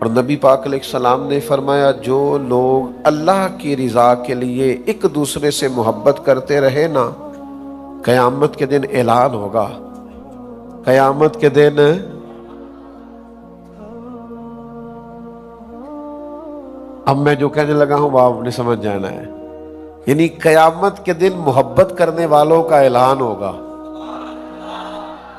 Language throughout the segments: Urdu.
اور نبی پاک علیہ السلام نے فرمایا جو لوگ اللہ کی رضا کے لیے ایک دوسرے سے محبت کرتے رہے نا، قیامت کے دن اعلان ہوگا، قیامت کے دن اب میں جو کہنے لگا ہوں وہ آپ نے سمجھ جانا ہے، یعنی قیامت کے دن محبت کرنے والوں کا اعلان ہوگا۔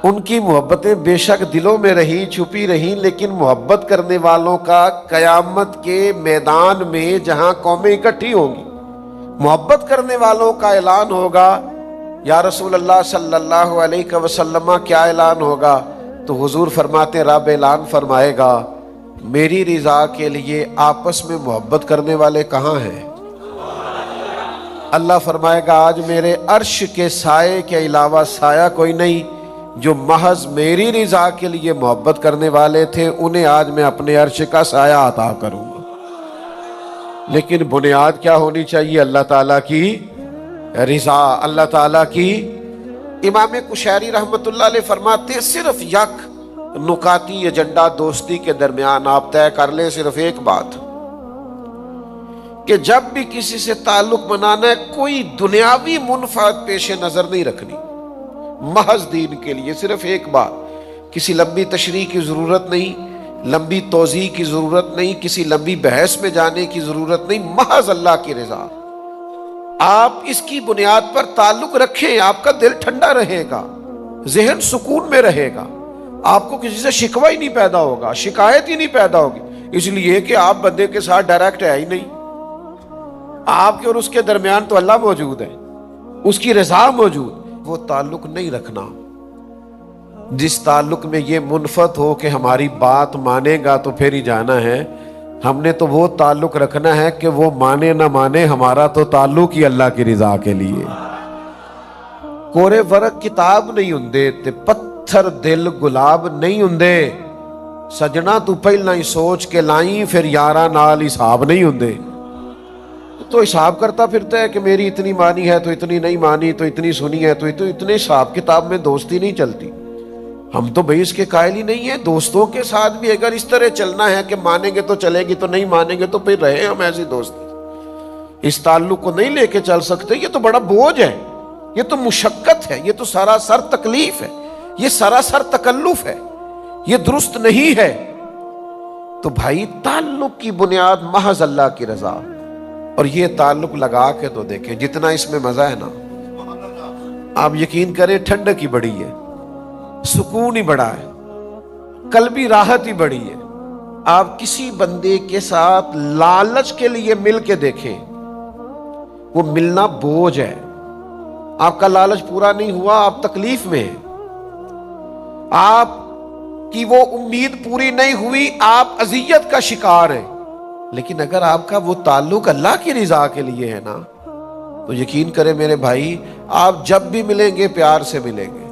ان کی محبتیں بے شک دلوں میں رہی چھپی رہی، لیکن محبت کرنے والوں کا قیامت کے میدان میں جہاں قومیں اکٹھی ہوں گی، محبت کرنے والوں کا اعلان ہوگا۔ یا رسول اللہ صلی اللہ علیہ وسلم کیا اعلان ہوگا؟ تو حضور فرماتے ہیں رب اعلان فرمائے گا میری رضا کے لیے آپس میں محبت کرنے والے کہاں ہیں؟ اللہ فرمائے گا آج میرے عرش کے سائے کے علاوہ سایہ کوئی نہیں، جو محض میری رضا کے لیے محبت کرنے والے تھے انہیں آج میں اپنے عرش کا سایہ عطا کروں گا۔ لیکن بنیاد کیا ہونی چاہیے؟ اللہ تعالیٰ کی رضا، اللہ تعالیٰ کی۔ امام قشیری رحمت اللہ علیہ فرماتے ہیں صرف یک نکاتی ایجنڈا دوستی کے درمیان آپ طے کر لیں، صرف ایک بات کہ جب بھی کسی سے تعلق بنانا ہے کوئی دنیاوی منفعت پیش نظر نہیں رکھنی، محض دین کے لیے صرف ایک بات، کسی لمبی تشریح کی ضرورت نہیں، لمبی توضیح کی ضرورت نہیں، کسی لمبی بحث میں جانے کی ضرورت نہیں، محض اللہ کی رضا۔ آپ اس کی بنیاد پر تعلق رکھیں، آپ کا دل ٹھنڈا رہے گا، ذہن سکون میں رہے گا، آپ کو کسی سے شکوہ ہی نہیں پیدا ہوگا، شکایت ہی نہیں پیدا ہوگی، اس لیے کہ آپ بندے کے ساتھ ڈائریکٹ ہے ہی نہیں، آپ کے اور اس کے درمیان تو اللہ موجود ہے، اس کی رضا موجود۔ وہ تعلق نہیں رکھنا جس تعلق میں یہ منفعت ہو کہ ہماری بات مانے گا تو پھر ہی جانا ہے، ہم نے تو وہ تعلق رکھنا ہے کہ وہ مانے نہ مانے، ہمارا تو تعلق ہی اللہ کی رضا کے لیے۔ کورے ورق کتاب نہیں ہوندے تے پتھر دل گلاب نہیں ہوندے، سجنا تو پہلا ہی سوچ کے لائیں پھر یاراں نال حساب نہیں ہوندے۔ تو حساب کرتا پھرتا ہے کہ میری اتنی مانی ہے تو اتنی نہیں مانی، تو اتنی سنی ہے تو اتنے حساب کتاب میں دوستی نہیں چلتی۔ ہم تو بھئی اس کے قائل ہی نہیں ہیں، دوستوں کے ساتھ بھی اگر اس طرح چلنا ہے کہ مانیں گے تو چلے گی، تو نہیں مانیں گے تو پھر رہے ہم ایسی دوستی۔ اس تعلق کو نہیں لے کے چل سکتے، یہ تو بڑا بوجھ ہے، یہ تو مشقت ہے، یہ تو سراسر تکلیف ہے، یہ سراسر تکلف ہے، یہ درست نہیں ہے۔ تو بھائی تعلق کی بنیاد محض اللہ کی رضا، اور یہ تعلق لگا کے تو دیکھیں جتنا اس میں مزہ ہے نا، آپ یقین کریں ٹھنڈک ہی بڑی ہے، سکون ہی بڑا ہے، قلبی راحت ہی بڑی ہے۔ آپ کسی بندے کے ساتھ لالچ کے لیے مل کے دیکھیں، وہ ملنا بوجھ ہے، آپ کا لالچ پورا نہیں ہوا، آپ تکلیف میں ہیں، آپ کی وہ امید پوری نہیں ہوئی، آپ اذیت کا شکار ہیں۔ لیکن اگر آپ کا وہ تعلق اللہ کی رضا کے لیے ہے نا، تو یقین کریں میرے بھائی، آپ جب بھی ملیں گے پیار سے ملیں گے،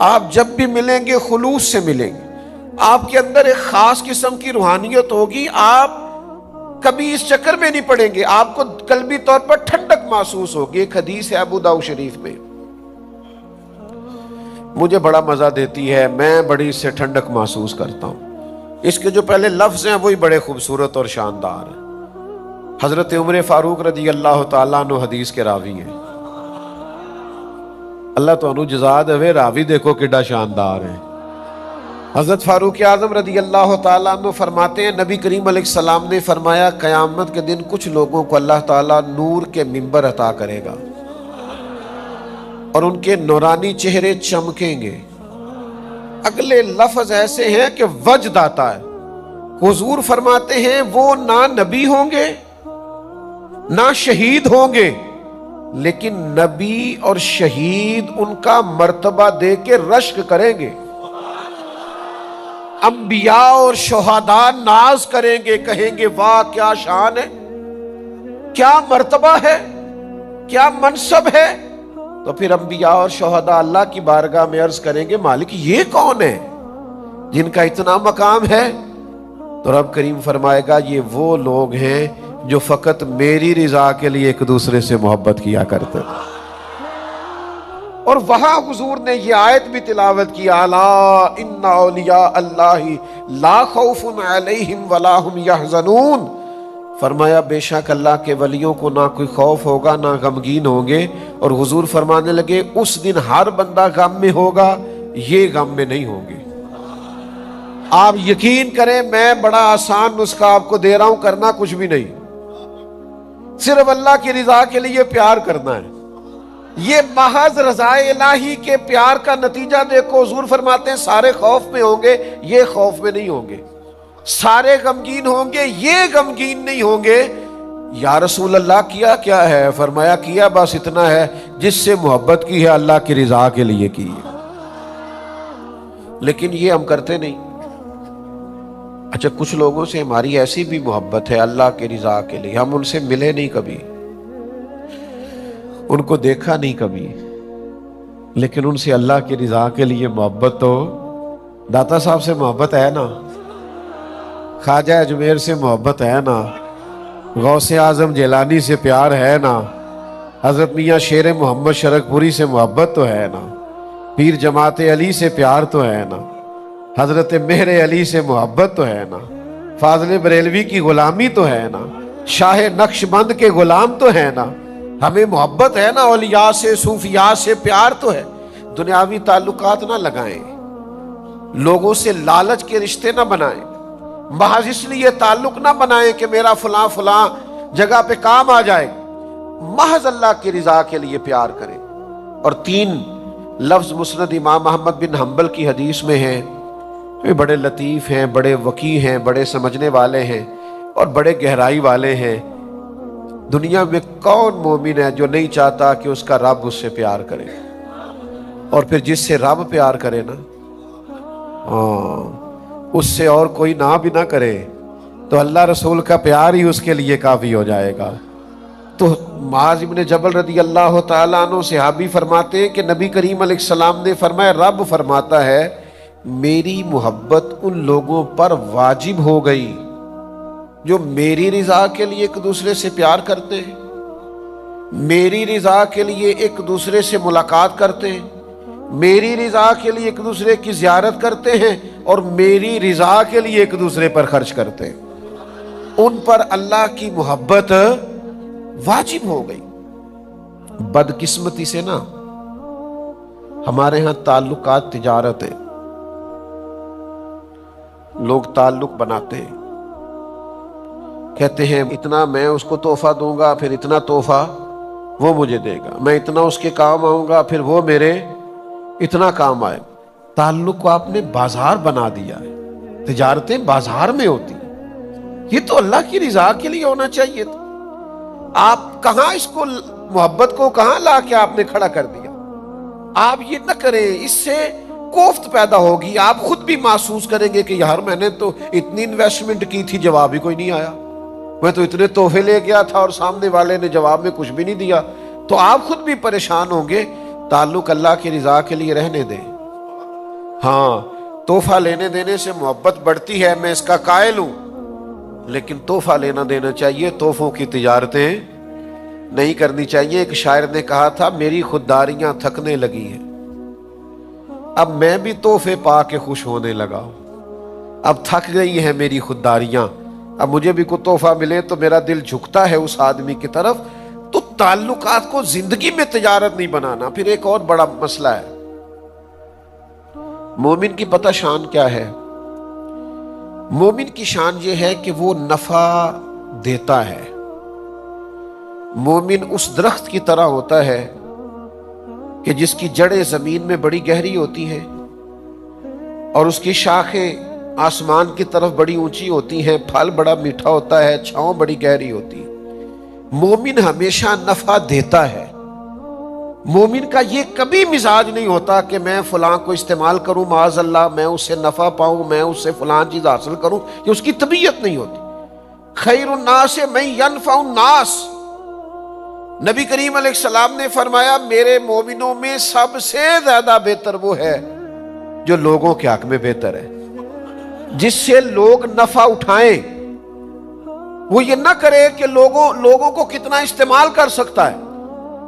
آپ جب بھی ملیں گے خلوص سے ملیں گے، آپ کے اندر ایک خاص قسم کی روحانیت ہوگی، آپ کبھی اس چکر میں نہیں پڑیں گے، آپ کو قلبی طور پر ٹھنڈک محسوس ہوگی۔ ایک حدیث ہے ابو داؤد شریف میں، مجھے بڑا مزہ دیتی ہے، میں بڑی اس سے ٹھنڈک محسوس کرتا ہوں، اس کے جو پہلے لفظ ہیں وہی بڑے خوبصورت اور شاندار ہیں۔ حضرت عمر فاروق رضی اللہ تعالیٰ عنہ حدیث کے راوی ہیں، اللہ تو انو جزا دے، راوی دیکھو کڈا شاندار ہے۔ حضرت فاروق اعظم رضی اللہ تعالیٰ عنہ فرماتے ہیں نبی کریم علیہ السلام نے فرمایا قیامت کے دن کچھ لوگوں کو اللہ تعالیٰ نور کے منبر عطا کرے گا اور ان کے نورانی چہرے چمکیں گے۔ اگلے لفظ ایسے ہیں کہ وجد آتا ہے، حضور فرماتے ہیں وہ نہ نبی ہوں گے نہ شہید ہوں گے، لیکن نبی اور شہید ان کا مرتبہ دے کے رشک کریں گے، انبیاء اور شہداء ناز کریں گے، کہیں گے واہ کیا شان ہے، کیا مرتبہ ہے، کیا منصب ہے۔ تو پھر انبیاء اور شہداء اللہ کی بارگاہ میں عرض کریں گے مالک یہ کون ہے جن کا اتنا مقام ہے؟ تو رب کریم فرمائے گا یہ وہ لوگ ہیں جو فقط میری رضا کے لیے ایک دوسرے سے محبت کیا کرتے، اور وہاں حضور نے یہ آیت بھی تلاوت کی، الا ان اولیاء اللہ لا خوف علیہم ولا هم یحزنون، فرمایا بے شک اللہ کے ولیوں کو نہ کوئی خوف ہوگا نہ غمگین ہوں گے۔ اور حضور فرمانے لگے اس دن ہر بندہ غم میں ہوگا، یہ غم میں نہیں ہوں گے۔ آپ یقین کریں میں بڑا آسان نسخہ آپ کو دے رہا ہوں، کرنا کچھ بھی نہیں، صرف اللہ کی رضا کے لیے پیار کرنا ہے۔ یہ محض رضا الہی کے پیار کا نتیجہ دیکھو۔ حضور فرماتے ہیں سارے خوف میں ہوں گے، یہ خوف میں نہیں ہوں گے، سارے غمگین ہوں گے، یہ غمگین نہیں ہوں گے۔ یا رسول اللہ کیا کیا ہے؟ فرمایا کیا بس اتنا ہے جس سے محبت کی ہے اللہ کی رضا کے لیے کی ہے۔ لیکن یہ ہم کرتے نہیں۔ اچھا کچھ لوگوں سے ہماری ایسی بھی محبت ہے اللہ کی رضا کے لیے، ہم ان سے ملے نہیں کبھی، ان کو دیکھا نہیں کبھی، لیکن ان سے اللہ کی رضا کے لیے محبت تو داتا صاحب سے محبت ہے نا، خواجہ اجمیر سے محبت ہے نا، غوث اعظم جیلانی سے پیار ہے نا، حضرت میاں شیر محمد شرک پوری سے محبت تو ہے نا، پیر جماعت علی سے پیار تو ہے نا، حضرت مہر علی سے محبت تو ہے نا، فاضل بریلوی کی غلامی تو ہے نا، شاہ نقش بند کے غلام تو ہے نا، ہمیں محبت ہے نا، اولیاء سے صوفیاء سے پیار تو ہے۔ دنیاوی تعلقات نہ لگائیں، لوگوں سے لالچ کے رشتے نہ بنائیں، محض اس لیے تعلق نہ بنائیں کہ میرا فلاں فلاں جگہ پہ کام آ جائے، محض اللہ کی رضا کے لیے پیار کریں۔ اور 3 لفظ مسند امام احمد بن حنبل کی حدیث میں ہیں، یہ بڑے لطیف ہیں، بڑے وقی ہیں، بڑے سمجھنے والے ہیں اور بڑے گہرائی والے ہیں۔ دنیا میں کون مومن ہے جو نہیں چاہتا کہ اس کا رب اس سے پیار کرے؟ اور پھر جس سے رب پیار کرے نا، اس سے اور کوئی نہ بھی نہ کرے تو اللہ رسول کا پیار ہی اس کے لیے کافی ہو جائے گا۔ تو معاذ بن جبل رضی اللہ تعالیٰ عنہ صحابی فرماتے ہیں کہ نبی کریم علیہ السلام نے فرمایا، رب فرماتا ہے میری محبت ان لوگوں پر واجب ہو گئی جو میری رضا کے لیے ایک دوسرے سے پیار کرتے ہیں، میری رضا کے لیے ایک دوسرے سے ملاقات کرتے ہیں، میری رضا کے لیے ایک دوسرے کی زیارت کرتے ہیں اور میری رضا کے لیے ایک دوسرے پر خرچ کرتے ہیں۔ ان پر اللہ کی محبت واجب ہو گئی۔ بدقسمتی سے نا ہمارے ہاں تعلقات تجارت ہے، لوگ تعلق بناتے ہیں، کہتے ہیں اتنا میں اس کو تحفہ دوں گا پھر اتنا تحفہ وہ مجھے دے گا، میں اتنا اس کے کام آؤں گا پھر وہ میرے اتنا کام آئے۔ تعلق کو آپ نے بازار بنا دیا ہے، تجارتیں بازار میں ہوتی ہیں، یہ تو اللہ کی رضا کے لیے ہونا چاہیے تھا۔ آپ کہاں اس کو محبت کو کہاں لا کے آپ نے کھڑا کر دیا؟ آپ یہ نہ کریں، اس سے کوفت پیدا ہوگی، آپ خود بھی محسوس کریں گے کہ یار میں نے تو اتنی انویسٹمنٹ کی تھی جواب ہی کوئی نہیں آیا، میں تو اتنے تحفے لے گیا تھا اور سامنے والے نے جواب میں کچھ بھی نہیں دیا، تو آپ خود بھی پریشان ہوں گے۔ تعلق اللہ کی رضا کے لیے رہنے دیں۔ ہاں تحفہ لینے دینے سے محبت بڑھتی ہے، میں اس کا قائل ہوں، لیکن تحفہ لینا دینا چاہیے، تحفوں کی تجارتیں نہیں کرنی چاہیے۔ ایک شاعر نے کہا تھا میری خودداریاں تھکنے لگی ہیں، اب میں بھی تحفے پا کے خوش ہونے لگا ہوں، اب تھک گئی ہیں میری خودداریاں، اب مجھے بھی کوئی تحفہ ملے تو میرا دل جھکتا ہے اس آدمی کی طرف۔ تو تعلقات کو زندگی میں تجارت نہیں بنانا۔ پھر ایک اور بڑا مسئلہ ہے، مومن کی پتہ شان کیا ہے؟ مومن کی شان یہ ہے کہ وہ نفع دیتا ہے۔ مومن اس درخت کی طرح ہوتا ہے کہ جس کی جڑیں زمین میں بڑی گہری ہوتی ہیں اور اس کی شاخیں آسمان کی طرف بڑی اونچی ہوتی ہیں، پھل بڑا میٹھا ہوتا ہے، چھاؤں بڑی گہری ہوتی ہے۔ مومن ہمیشہ نفع دیتا ہے۔ مومن کا یہ کبھی مزاج نہیں ہوتا کہ میں فلاں کو استعمال کروں، معاذ اللہ میں اس سے نفع پاؤں، میں اس سے فلاں چیز حاصل کروں، یہ اس کی طبیعت نہیں ہوتی۔ خیر الناس من ینفع الناس، نبی کریم علیہ السلام نے فرمایا میرے مومنوں میں سب سے زیادہ بہتر وہ ہے جو لوگوں کے حق میں بہتر ہے، جس سے لوگ نفع اٹھائیں۔ وہ یہ نہ کرے کہ لوگوں کو کتنا استعمال کر سکتا ہے،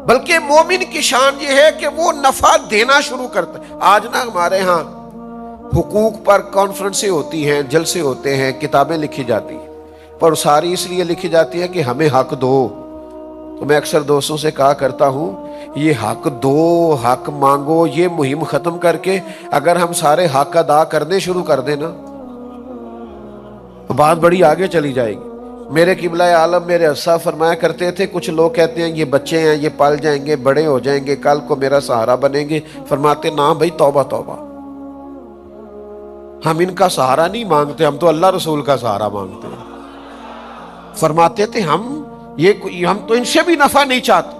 بلکہ مومن کی شان یہ ہے کہ وہ نفع دینا شروع کرتا ہے۔ آج نا ہمارے ہاں حقوق پر کانفرنسیں ہوتی ہیں، جلسے ہوتے ہیں، کتابیں لکھی جاتی ہیں، پر ساری اس لیے لکھی جاتی ہے کہ ہمیں حق دو۔ تو میں اکثر دوستوں سے کہا کرتا ہوں، یہ حق دو، حق مانگو، یہ مہم ختم کر کے اگر ہم سارے حق ادا کرنے شروع کر دیں نا تو بات بڑی آگے چلی جائے گی۔ میرے قبلہ عالم میرے اسا فرمایا کرتے تھے، کچھ لوگ کہتے ہیں یہ بچے ہیں، یہ پل جائیں گے، بڑے ہو جائیں گے، کل کو میرا سہارا بنیں گے۔ فرماتے نا بھائی، توبہ توبہ، ہم ان کا سہارا نہیں مانگتے، ہم تو اللہ رسول کا سہارا مانگتے ہیں۔ فرماتے تھے ہم تو ان سے بھی نفع نہیں چاہتے،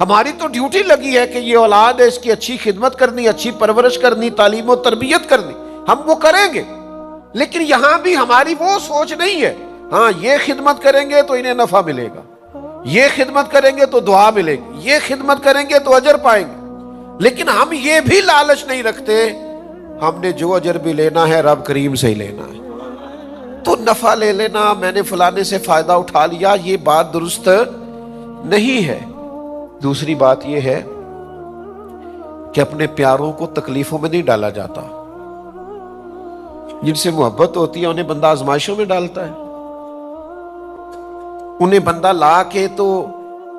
ہماری تو ڈیوٹی لگی ہے کہ یہ اولاد ہے، اس کی اچھی خدمت کرنی، اچھی پرورش کرنی، تعلیم و تربیت کرنی، ہم وہ کریں گے۔ لیکن یہاں بھی ہماری وہ سوچ نہیں ہے، ہاں یہ خدمت کریں گے تو انہیں نفع ملے گا، یہ خدمت کریں گے تو دعا ملے گی، یہ خدمت کریں گے تو اجر پائیں گے۔ لیکن ہم یہ بھی لالچ نہیں رکھتے، ہم نے جو اجر بھی لینا ہے رب کریم سے ہی لینا ہے۔ تو نفع لے لینا، میں نے فلانے سے فائدہ اٹھا لیا، یہ بات درست نہیں ہے۔ دوسری بات یہ ہے کہ اپنے پیاروں کو تکلیفوں میں نہیں ڈالا جاتا۔ جن سے محبت ہوتی ہے انہیں بندہ آزمائشوں میں ڈالتا ہے، انہیں بندہ لا کے تو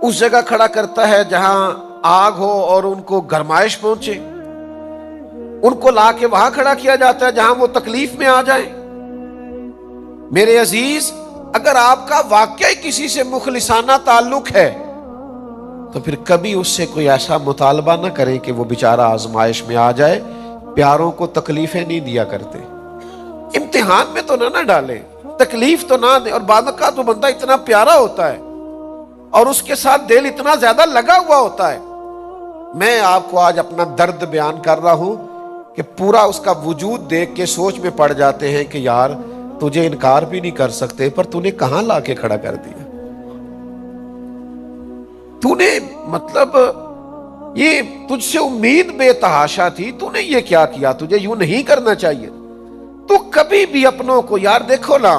اس جگہ کھڑا کرتا ہے جہاں آگ ہو اور ان کو گرمائش پہنچے، ان کو لا کے وہاں کھڑا کیا جاتا ہے جہاں وہ تکلیف میں آ جائیں۔ میرے عزیز، اگر آپ کا واقعی کسی سے مخلصانہ تعلق ہے تو پھر کبھی اس سے کوئی ایسا مطالبہ نہ کریں کہ وہ بیچارہ آزمائش میں آ جائے۔ پیاروں کو تکلیفیں نہیں دیا کرتے، امتحان میں تو نہ ڈالیں، تکلیف تو نہ دیں۔ اور بعد کا تو بندہ اتنا پیارا ہوتا ہے اور اس کے ساتھ دل اتنا زیادہ لگا ہوا ہوتا ہے۔ میں آپ کو آج اپنا درد بیان کر رہا ہوں کہ پورا اس کا وجود دیکھ کے سوچ میں پڑ جاتے ہیں کہ یار تجھے انکار بھی نہیں کر سکتے، پر تو نے کہاں لا کے کھڑا کر دیا؟ تو نے مطلب یہ تجھ سے امید بے تحاشا تھی، تو نے یہ کیا کیا؟ تجھے یوں نہیں کرنا چاہیے۔ تو کبھی بھی اپنوں کو، یار دیکھو نا،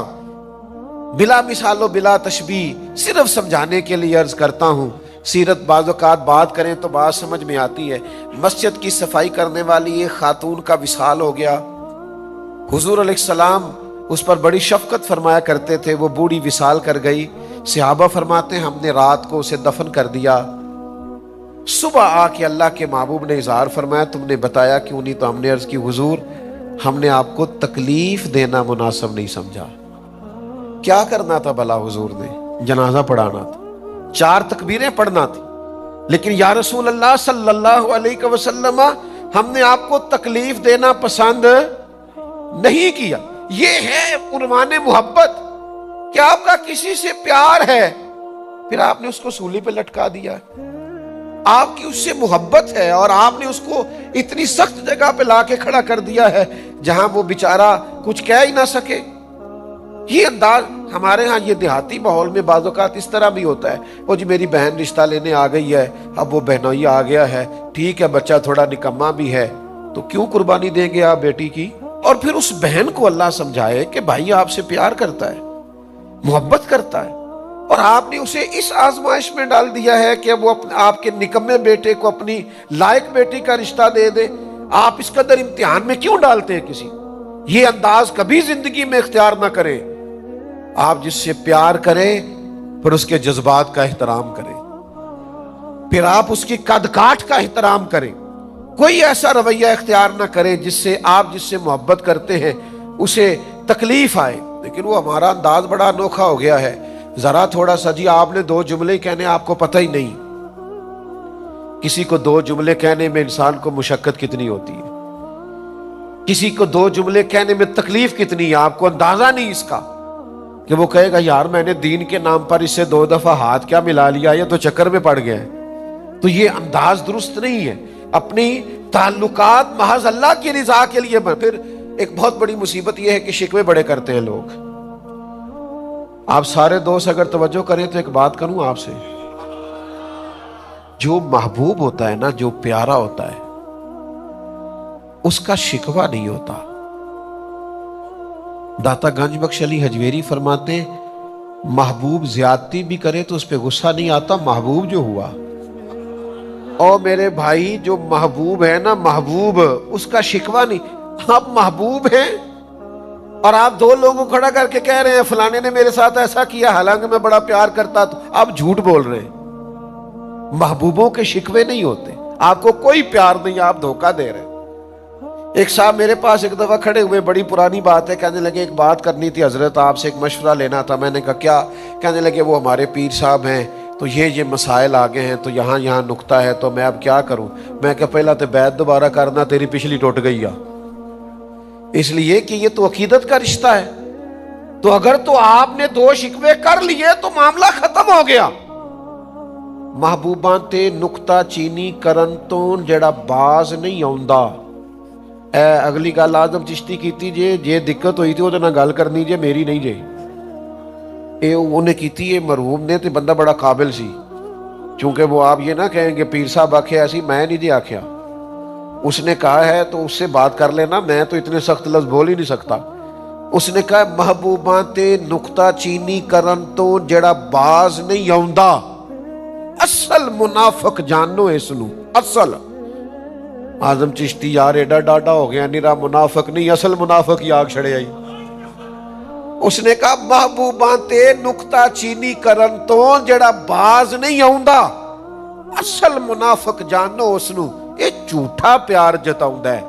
بلا مثال و بلا تشبیہ، صرف سمجھانے کے لیے عرض کرتا ہوں، سیرت بعض اوقات بات کریں تو بات سمجھ میں آتی ہے۔ مسجد کی صفائی کرنے والی ایک خاتون کا وصال ہو گیا، حضور علیہ السلام اس پر بڑی شفقت فرمایا کرتے تھے، وہ بوڑھی وصال کر گئی۔ صحابہ فرماتے ہیں ہم نے رات کو اسے دفن کر دیا، صبح آ کے اللہ کے محبوب نے اظہار فرمایا تم نے بتایا کیوں نہیں؟ تو ہم نے عرض کی حضور ہم نے آپ کو تکلیف دینا مناسب نہیں سمجھا۔ کیا کرنا تھا بھلا حضور نے؟ جنازہ پڑھانا تھا، 4 تکبیریں پڑھنا تھی، لیکن یا رسول اللہ صلی اللہ علیہ وسلم ہم نے آپ کو تکلیف دینا پسند نہیں کیا۔ یہ ہے عنوان محبت کہ آپ کا کسی سے پیار ہے، پھر آپ نے اس کو سولی پہ لٹکا دیا ہے۔ آپ کی اس سے محبت ہے اور آپ نے اس کو اتنی سخت جگہ پہ لا کے کھڑا کر دیا ہے جہاں وہ بیچارہ کچھ کہہ ہی نہ سکے۔ یہ انداز ہمارے ہاں، یہ دیہاتی ماحول میں بعض اوقات اس طرح بھی ہوتا ہے، وہ جی میری بہن رشتہ لینے آ گئی ہے، اب وہ بہنوئی آ گیا ہے، ٹھیک ہے بچہ تھوڑا نکما بھی ہے تو کیوں قربانی دیں گے آپ بیٹی کی؟ اور پھر اس بہن کو اللہ سمجھائے کہ بھائی آپ سے پیار کرتا ہے، محبت کرتا ہے، اور آپ نے اسے اس آزمائش میں ڈال دیا ہے کہ وہ آپ کے نکمے بیٹے کو اپنی لائق بیٹی کا رشتہ دے دے۔ آپ اس قدر امتحان میں کیوں ڈالتے ہیں کسی؟ یہ انداز کبھی زندگی میں اختیار نہ کریں۔ آپ جس سے پیار کریں پھر اس کے جذبات کا احترام کریں، پھر آپ اس کی قد کاٹ کا احترام کریں۔ کوئی ایسا رویہ اختیار نہ کریں جس سے آپ جس سے محبت کرتے ہیں اسے تکلیف آئے۔ لیکن وہ ہمارا انداز بڑا انوکھا ہو گیا ہے، ذرا تھوڑا سا جی آپ نے 2 جملے کہنے آپ کو پتہ ہی نہیں۔ کسی کو 2 جملے کہنے میں انسان کو مشقت کتنی ہوتی ہے، کسی کو 2 جملے کہنے میں تکلیف کتنی ہے، آپ کو اندازہ نہیں اس کا کہ وہ کہے گا یار میں نے دین کے نام پر اس سے 2 دفعہ ہاتھ کیا ملا لیا، یہ تو چکر میں پڑ گیا ہے۔ تو یہ انداز درست نہیں ہے۔ اپنی تعلقات محض اللہ کی رضا کے لیے پھر ایک بہت بڑی مصیبت یہ ہے کہ شکوے بڑے کرتے ہیں لوگ۔ آپ سارے دوست اگر توجہ کریں تو ایک بات کروں آپ سے، جو محبوب ہوتا ہے نا، جو پیارا ہوتا ہے، اس کا شکوہ نہیں ہوتا۔ داتا گنج بخش علی حجویری فرماتے ہیں محبوب زیادتی بھی کرے تو اس پہ غصہ نہیں آتا، محبوب جو ہوا اور میرے بھائی جو محبوب ہے نا، محبوب، اس کا شکوہ نہیں، آپ محبوب ہیں اور آپ دو لوگوں کو کھڑا کر کے کہہ رہے ہیں فلانے نے میرے ساتھ ایسا کیا حالانکہ میں بڑا پیار کرتا، تو آپ جھوٹ بول رہے ہیں۔ محبوبوں کے شکوے نہیں ہوتے، آپ کو کوئی پیار نہیں، آپ دھوکہ دے رہے ہیں۔ ایک صاحب میرے پاس ایک دفعہ کھڑے ہوئے، بڑی پرانی بات ہے، کہنے لگے ایک بات کرنی تھی حضرت، آپ سے ایک مشورہ لینا تھا۔ میں نے کہا کیا؟ کہنے لگے وہ ہمارے پیر صاحب ہیں تو یہ مسائل آگے ہیں، تو یہاں نکتہ ہے، تو میں اب کیا کروں؟ میں کہا پہلا تو بیعت دوبارہ کرنا، تیری پچھلی ٹوٹ گئی ہے، اس لیے کہ یہ تو عقیدت کا رشتہ ہے، تو اگر تو آپ نے دو شکوے کر لیے تو معاملہ ختم ہو گیا۔ محبوباں تے نکتہ چینی کرن تو جڑا باز نہیں آوندا۔ اے اگلی گل آدم چشتی کیتی جے دقت ہوئی تھی وہ نہ گل کرنی جے، میری نہیں جے، اے انہیں کیتی ہے مرحوم نے، تے بندہ بڑا قابل سی، چونکہ وہ آپ یہ نہ کہیں کہ پیر صاحب آکھے ایسی، میں نہیں جی آکھیا، اس نے کہا ہے تو اس سے بات کر لینا، میں تو اتنے سخت لفظ بول ہی نہیں سکتا۔ اس نے کہا محبوباں تے نکتہ چینی کرن تو جڑا باز نہیں آوندا، اصل منافق جانو اس نو، اصل۔ آدم چشتی یار ایڈا ڈاڈا ہو گیا، نیرا منافق نہیں، اصل منافق ہی آگ چھڑے آئی۔ اس نے کہا محبوباں تے نکتہ چینی کرن تو جڑا باز نہیں آوندا، اصل منافق جانو اس نو، یہ جھوٹا پیار جتاؤندا ہے۔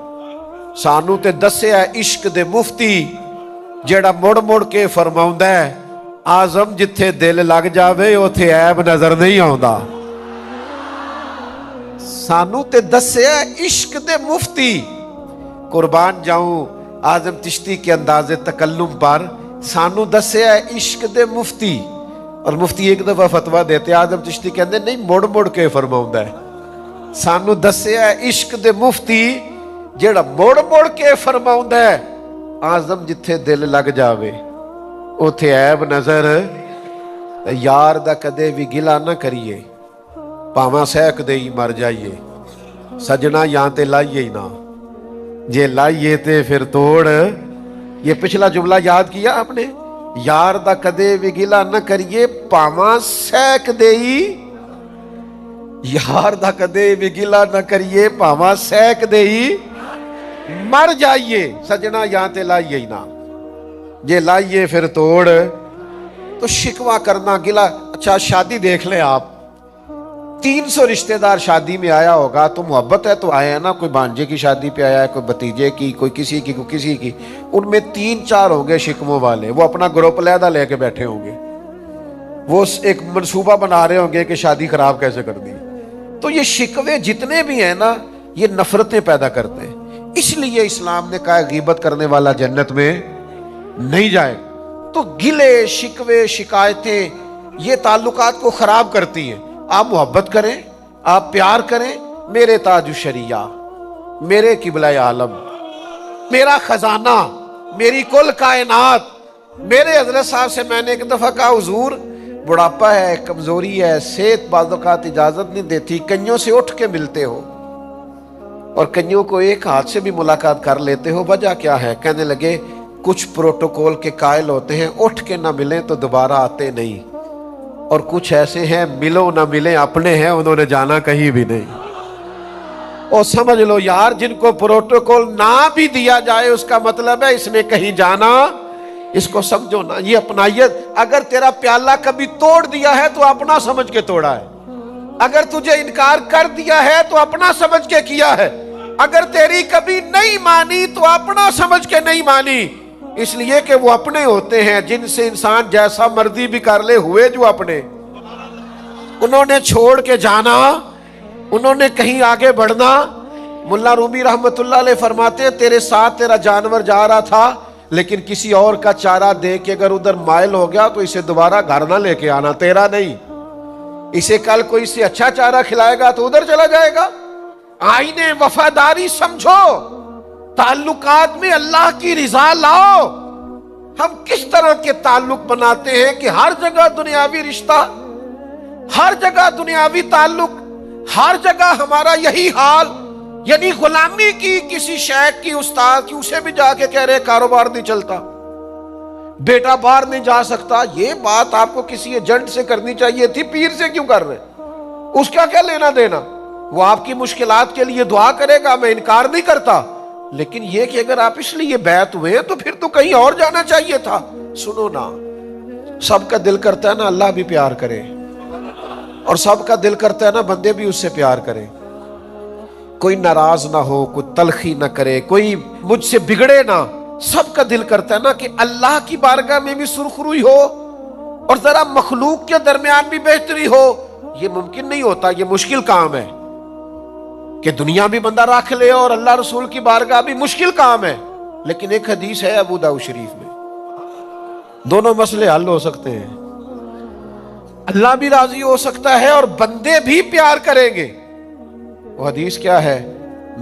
سانو تے دسیا عشق دے مفتی جڑا مڑ مڑ کے فرماؤندا ہے آزم جتھے دل لگ جاوے اوتھے عیب نظر نہیں آوندا۔ سانو تے دسیا عشق دے مفتی، قربان جاؤں آزم چشتی کے انداز تکلم پر، سانو دسیا عشق دے مفتی، اور مفتی ایک دفعہ فتویٰ دیتے، آزم چشتی کہندے نہیں مڑ مڑ کے فرماؤندا ہے۔ سانو دسیا عشق دے مفتی جڑا مڑ مڑ کے فرماؤندا ہے آزم جتھے دل لگ جاوے اوتھے عیب نظر، یار دا کدے بھی گلا نہ کریے، پاواں سہک دے ہی مر جائیے، سجنا یہاں تے لائیے ہی نہ، جے لائیے تے پھر توڑ۔ یہ پچھلا جملہ یاد کیا آپ نے؟ یار دا کدے بھی گلا نہ کریے، پاواں سہک دے ہی، یار دا کدے بھی گلا نہ کریے، پاواں سہک دے ہی مر جائیے، سجنا یہاں تے لائیے ہی نہ، جے لائیے پھر توڑ۔ تو شکوہ کرنا، گلا، اچھا شادی دیکھ لیں آپ، 300 رشتہ دار شادی میں آیا ہوگا، تو محبت ہے تو آئے ہیں نا، کوئی بھانجے کی شادی پہ آیا ہے، کوئی بھتیجے کی، کوئی کسی کی، کوئی کسی کی، ان میں 3-4 ہوں گے شکموں والے، وہ اپنا گروپ علیحدہ لے کے بیٹھے ہوں گے، وہ ایک منصوبہ بنا رہے ہوں گے کہ شادی خراب کیسے کر دی۔ تو یہ شکوے جتنے بھی ہیں نا، یہ نفرتیں پیدا کرتے ہیں، اس لیے اسلام نے کہا غیبت کرنے والا جنت میں نہیں جائے۔ تو گلے، شکوے، شکایتیں یہ تعلقات کو خراب کرتی ہیں۔ آپ محبت کریں، آپ پیار کریں، میرے تاج الشریعہ، میرے قبلہ عالم، میرا خزانہ، میری کل کائنات، میرے حضرت صاحب سے میں نے ایک دفعہ کہا حضور بڑھاپا ہے، کمزوری ہے، صحت بعض اوقات اجازت نہیں دیتی، کئیوں سے اٹھ کے ملتے ہو اور کئیوں کو ایک ہاتھ سے بھی ملاقات کر لیتے ہو، وجہ کیا ہے؟ کہنے لگے کچھ پروٹوکول کے قائل ہوتے ہیں، اٹھ کے نہ ملیں تو دوبارہ آتے نہیں، اور کچھ ایسے ہیں ملو نہ ملیں اپنے ہیں، انہوں نے جانا کہیں بھی نہیں۔ اور سمجھ لو یار جن کو پروٹوکول نہ بھی دیا جائے اس کا مطلب ہے اس نے کہیں جانا، اس کو سمجھو نا، یہ اپنائیت۔ اگر تیرا پیالہ کبھی توڑ دیا ہے تو اپنا سمجھ کے توڑا ہے، اگر تجھے انکار کر دیا ہے تو اپنا سمجھ کے کیا ہے، اگر تیری کبھی نہیں مانی تو اپنا سمجھ کے نہیں مانی، اس لیے کہ وہ اپنے ہوتے ہیں جن سے انسان جیسا مرضی بھی کر لے، ہوئے جو اپنے، انہوں نے چھوڑ کے جانا، انہوں نے کہیں آگے بڑھنا۔ ملا رومی رحمت اللہ علیہ فرماتے ہیں تیرے ساتھ تیرا جانور جا رہا تھا لیکن کسی اور کا چارہ دے کے اگر ادھر مائل ہو گیا تو اسے دوبارہ گھر نہ لے کے آنا، تیرا نہیں، اسے کل کوئی سے اچھا چارہ کھلائے گا تو ادھر چلا جائے گا۔ آئین وفاداری سمجھو، تعلقات میں اللہ کی رضا لاؤ۔ ہم کس طرح کے تعلق بناتے ہیں کہ ہر جگہ دنیاوی رشتہ، ہر جگہ دنیاوی تعلق، ہر جگہ ہمارا یہی حال، یعنی غلامی کی کسی شیخ کی، استاد کی، اسے بھی جا کے کہہ رہے کاروبار نہیں چلتا، بیٹا باہر نہیں جا سکتا۔ یہ بات آپ کو کسی ایجنٹ سے کرنی چاہیے تھی، پیر سے کیوں کر رہے؟ اس کا کیا لینا دینا؟ وہ آپ کی مشکلات کے لیے دعا کرے گا، میں انکار نہیں کرتا، لیکن یہ کہ اگر آپ اس لیے بیعت ہوئے تو پھر تو کہیں اور جانا چاہیے تھا۔ سنو نا، سب کا دل کرتا ہے نا اللہ بھی پیار کرے، اور سب کا دل کرتا ہے نا بندے بھی اس سے پیار کرے، کوئی ناراض نہ ہو، کوئی تلخی نہ کرے، کوئی مجھ سے بگڑے نہ۔ سب کا دل کرتا ہے نا کہ اللہ کی بارگاہ میں بھی سرخروئی ہو اور ذرا مخلوق کے درمیان بھی بہتری ہو۔ یہ ممکن نہیں ہوتا، یہ مشکل کام ہے کہ دنیا بھی بندہ رکھ لے اور اللہ رسول کی بارگاہ بھی، مشکل کام ہے۔ لیکن ایک حدیث ہے ابو داؤد شریف میں، دونوں مسئلے حل ہو سکتے ہیں، اللہ بھی راضی ہو سکتا ہے اور بندے بھی پیار کریں گے۔ وہ حدیث کیا ہے؟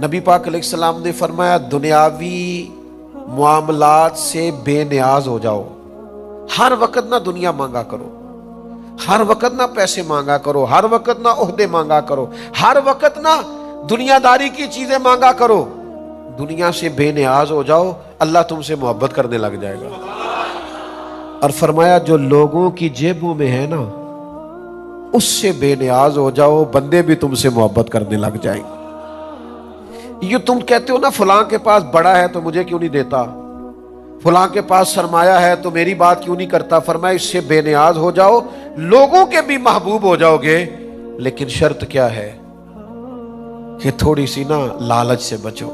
نبی پاک علیہ السلام نے فرمایا دنیاوی معاملات سے بے نیاز ہو جاؤ، ہر وقت نہ دنیا مانگا کرو، ہر وقت نہ پیسے مانگا کرو، ہر وقت نہ عہدے مانگا کرو، ہر وقت نہ دنیا داری کی چیزیں مانگا کرو، دنیا سے بے نیاز ہو جاؤ، اللہ تم سے محبت کرنے لگ جائے گا۔ اور فرمایا جو لوگوں کی جیبوں میں ہے نا اس سے بے نیاز ہو جاؤ، بندے بھی تم سے محبت کرنے لگ جائیں گے۔ یہ تم کہتے ہو نا فلاں کے پاس بڑا ہے تو مجھے کیوں نہیں دیتا، فلاں کے پاس سرمایہ ہے تو میری بات کیوں نہیں کرتا، فرمایا اس سے بے نیاز ہو جاؤ، لوگوں کے بھی محبوب ہو جاؤ گے، لیکن شرط کیا ہے کہ تھوڑی سی نا لالچ سے بچو،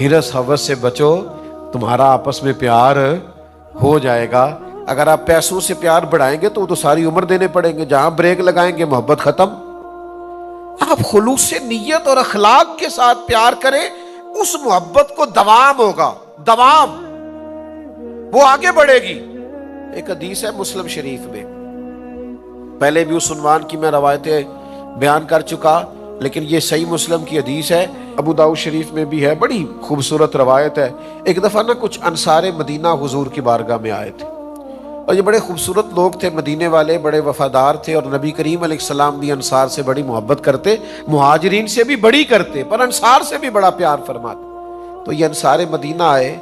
ہرس ہوس سے بچو، تمہارا آپس میں پیار ہو جائے گا۔ اگر آپ پیسوں سے پیار بڑھائیں گے تو وہ تو ساری عمر دینے پڑیں گے، جہاں بریک لگائیں گے محبت ختم۔ آپ خلوص نیت اور اخلاق کے ساتھ پیار کریں، اس محبت کو دوام ہوگا، دوام، وہ آگے بڑھے گی۔ ایک حدیث ہے مسلم شریف میں، پہلے بھی اس عنوان کی میں روایتیں بیان کر چکا، لیکن یہ صحیح مسلم کی حدیث ہے، ابو داؤد شریف میں بھی ہے، بڑی خوبصورت روایت ہے۔ ایک دفعہ نا کچھ انصار مدینہ حضور کی بارگاہ میں آئے تھے، اور یہ بڑے خوبصورت لوگ تھے، مدینے والے، بڑے وفادار تھے، اور نبی کریم علیہ السلام بھی انصار سے بڑی محبت کرتے، مہاجرین سے بھی بڑی کرتے، پر انصار سے بھی بڑا پیار فرماتے۔ تو یہ انصار مدینہ آئے،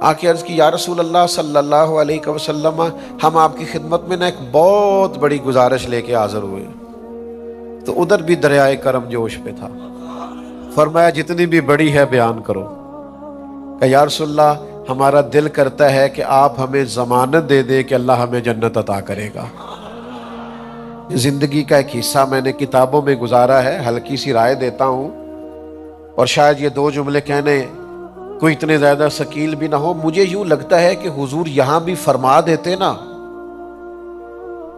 آ کے عرض کی یا رسول اللہ صلی اللہ علیہ وسلم، ہم آپ کی خدمت میں نا ایک بہت بڑی گزارش لے کے حاضر ہوئے۔ تو ادھر بھی دریائے کرم جوش پہ تھا، فرمایا جتنی بھی بڑی ہے بیان کرو۔ کہ یا رسول اللہ ہمارا دل کرتا ہے کہ آپ ہمیں ضمانت دے دے کہ اللہ ہمیں جنت عطا کرے گا۔ زندگی کا ایک حصہ میں نے کتابوں میں گزارا ہے، ہلکی سی رائے دیتا ہوں، اور شاید یہ دو جملے کہنے کوئی اتنے زیادہ ثقیل بھی نہ ہو۔ مجھے یوں لگتا ہے کہ حضور یہاں بھی فرما دیتے نا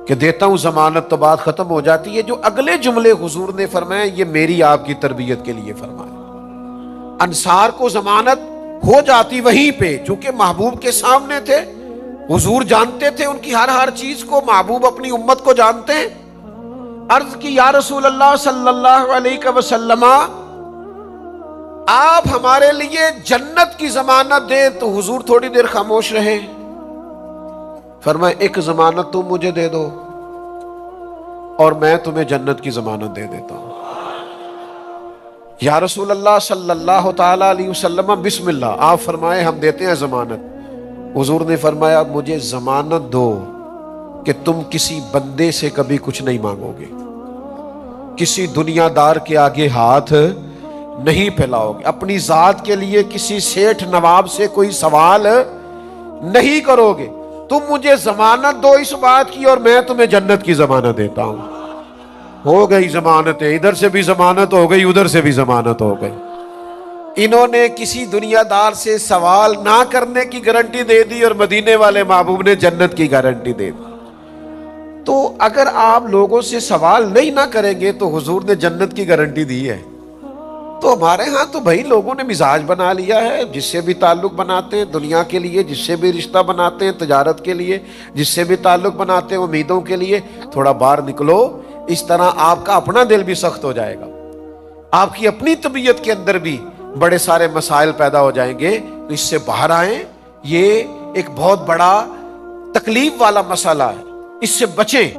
کہ دیتا ہوں ضمانت تو بات ختم ہو جاتی ہے، جو اگلے جملے حضور نے فرمائے یہ میری آپ کی تربیت کے لیے فرمایا۔ انصار کو ضمانت ہو جاتی وہیں پہ، چونکہ محبوب کے سامنے تھے، حضور جانتے تھے ان کی ہر چیز کو، محبوب اپنی امت کو جانتے ہیں۔ عرض کی یا رسول اللہ صلی اللہ علیہ وسلم آپ ہمارے لیے جنت کی ضمانت دیں، تو حضور تھوڑی دیر خاموش رہے، فرمایا ایک ضمانت تم مجھے دے دو اور میں تمہیں جنت کی ضمانت دے دیتا ہوں۔ یا رسول اللہ صلی اللہ تعالی علیہ وسلم بسم اللہ، آپ فرمائے ہم دیتے ہیں ضمانت۔ حضور نے فرمایا مجھے ضمانت دو کہ تم کسی بندے سے کبھی کچھ نہیں مانگو گے، کسی دنیا دار کے آگے ہاتھ نہیں پھیلاؤ گے، اپنی ذات کے لیے کسی سیٹھ نواب سے کوئی سوال نہیں کرو گے، تم مجھے ضمانت دو اس بات کی اور میں تمہیں جنت کی ضمانت دیتا ہوں۔ ہو گئی ضمانتیں، ادھر سے بھی ضمانت ہو گئی، ادھر سے بھی ضمانت ہو گئی۔ انہوں نے کسی دنیا دار سے سوال نہ کرنے کی گارنٹی دے دی اور مدینے والے محبوب نے جنت کی گارنٹی دے دی۔ تو اگر آپ لوگوں سے سوال نہیں نہ کریں گے تو حضور نے جنت کی گارنٹی دی ہے۔ تو ہمارے ہاں تو بھائی لوگوں نے مزاج بنا لیا ہے، جس سے بھی تعلق بناتے ہیں دنیا کے لیے، جس سے بھی رشتہ بناتے ہیں تجارت کے لیے، جس سے بھی تعلق بناتے ہیں امیدوں کے لیے، تھوڑا باہر نکلو، اس طرح آپ کا اپنا دل بھی سخت ہو جائے گا، آپ کی اپنی طبیعت کے اندر بھی بڑے سارے مسائل پیدا ہو جائیں گے۔ تو اس سے باہر آئیں، یہ ایک بہت بڑا تکلیف والا مسئلہ ہے، اس سے بچیں۔